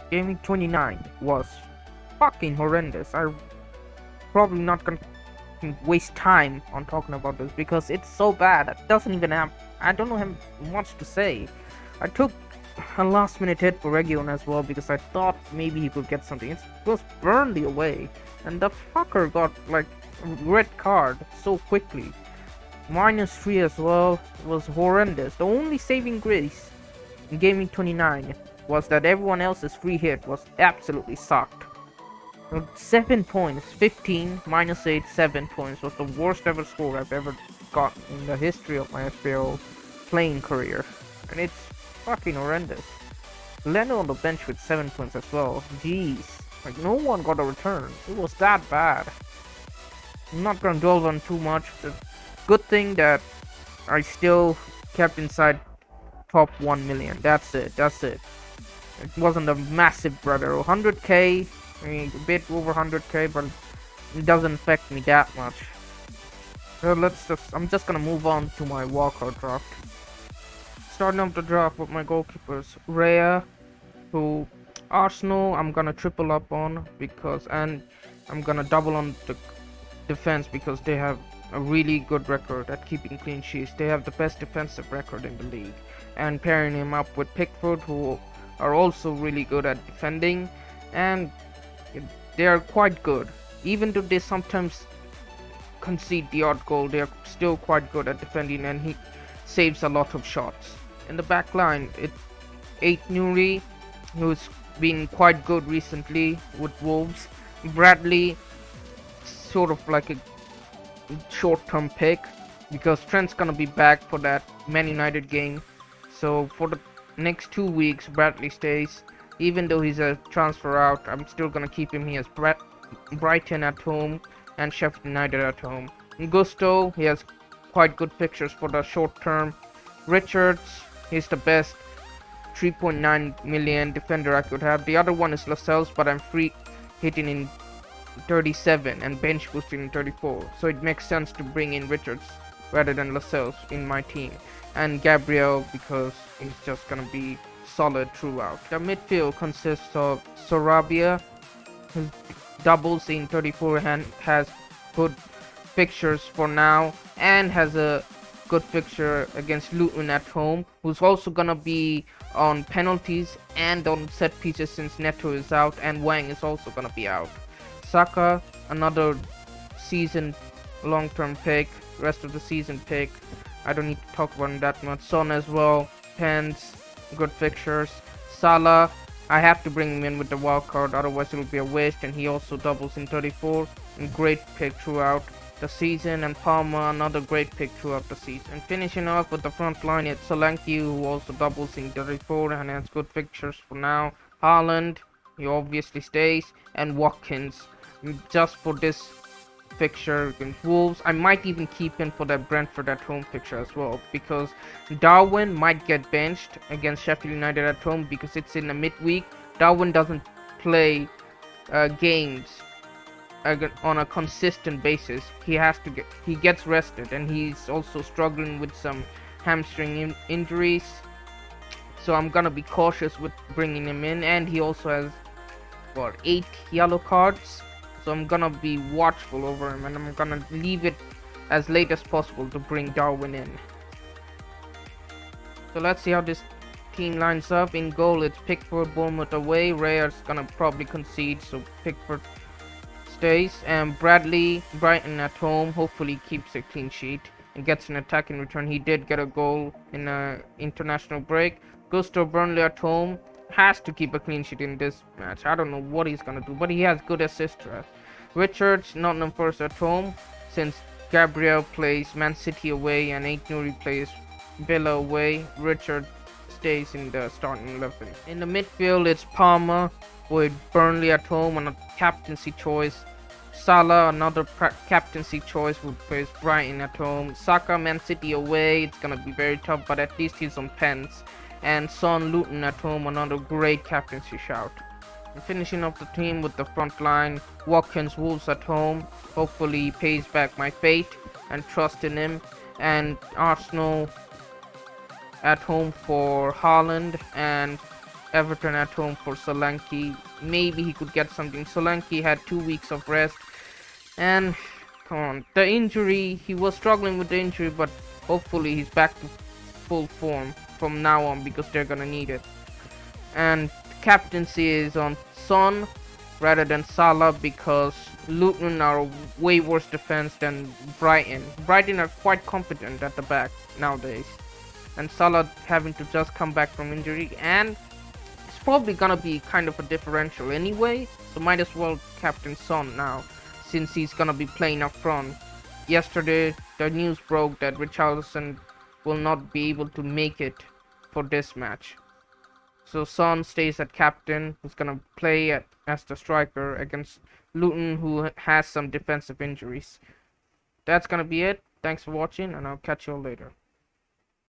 Gaming 29 was fucking horrendous. I'm probably not gonna waste time on talking about this because it's so bad. It doesn't even have. I don't know him much to say. I took a last minute hit for Region as well because I thought maybe he could get something. It was Burnley away, and the fucker got like a red card so quickly. -3 as well was horrendous. The only saving grace in Gaming 29 was that everyone else's free hit was absolutely sucked. 7 points, 15, -8, 7 points was the worst ever score I've ever gotten in the history of my FPL playing career. And it's fucking horrendous. Leno on the bench with 7 points as well. Jeez. Like, no one got a return. It was that bad. I'm not gonna dwell on too much. The good thing that I still kept inside top 1 million. That's it. It wasn't a massive brother. 100k, I mean, a bit over 100k, but it doesn't affect me that much. So I'm just gonna move on to my wildcard draft. Starting off the draft with my goalkeepers, Raya, who Arsenal I'm gonna triple up on and I'm gonna double on the defense because they have a really good record at keeping clean sheets. They have the best defensive record in the league. And pairing him up with Pickford, who are also really good at defending, and they are quite good. Even though they sometimes concede the odd goal, they are still quite good at defending, and he saves a lot of shots. In the back line, it's Nuri, who's been quite good recently with Wolves. Bradley, sort of like a short-term pick because Trent's gonna be back for that Man United game. So for the next 2 weeks, Bradley stays. Even though he's a transfer out, I'm still gonna keep him. He has Brighton at home and Sheffield United at home. Gusto, he has quite good fixtures for the short term. Richards, he's the best 3.9 million defender I could have. The other one is Lascelles, but I'm free hitting in 37 and bench boosting in 34, so it makes sense to bring in Richards rather than Lascelles in my team, and Gabriel because he's just gonna be solid throughout. The midfield consists of Sarabia, who doubles in 34 and has good fixtures for now, and has a good fixture against Luton at home, who's also gonna be on penalties and on set pieces since Neto is out and Wang is also gonna be out. Saka, another season long-term pick, rest of the season pick. I don't need to talk about him that much. Son as well, Pence, good fixtures. Salah, I have to bring him in with the wild card, otherwise it will be a waste, and he also doubles in 34. And great pick throughout the season. And Palmer, another great pick throughout the season. And finishing off with the front line, it's Solanke, who also doubles in 34 and has good fixtures for now. Haaland, he obviously stays, and Watkins. Just for this fixture against Wolves, I might even keep him for that Brentford at home fixture as well, because Darwin might get benched against Sheffield United at home because it's in the midweek. Darwin doesn't play games on a consistent basis. He gets rested, and he's also struggling with some hamstring injuries, so I'm gonna be cautious with bringing him in. And he also has 8 yellow cards, so I'm gonna be watchful over him, and I'm gonna leave it as late as possible to bring Darwin in. So let's see how this team lines up. In goal, it's Pickford, Bournemouth away. Rayer's gonna probably concede, so Pickford stays. And Bradley, Brighton at home, hopefully keeps a clean sheet and gets an attack in return. He did get a goal in an international break. Gusto, Burnley at home, has to keep a clean sheet in this match. I don't know what he's gonna do, but he has good assist. Richards, Nottingham Forest at home, since Gabriel plays Man City away and Nuri plays Villa away. Richard stays in the starting 11. In the midfield, it's Palmer with Burnley at home on a captaincy choice. Salah, another captaincy choice, who plays Brighton at home. Saka, Man City away. It's gonna be very tough, but at least he's on pens. And Son, Luton at home, another great captaincy shout. And finishing off the team with the front line, Watkins, Wolves at home. Hopefully he pays back my faith and trust in him. And Arsenal at home for Haaland, and Everton at home for Solanke. Maybe he could get something. Solanke had 2 weeks of rest, and come on, the injury. He was struggling with the injury, but hopefully he's back to full form from now on because they're gonna need it. And captaincy is on Son rather than Salah because Luton are a way worse defense than Brighton. Brighton are quite competent at the back nowadays, and Salah having to just come back from injury, and it's probably gonna be kind of a differential anyway, so might as well captain Son now since he's gonna be playing up front. Yesterday the news broke that Richarlison will not be able to make it for this match. So Son stays at captain, who's gonna play as the striker against Luton, who has some defensive injuries. That's gonna be it. Thanks for watching, and I'll catch you all later.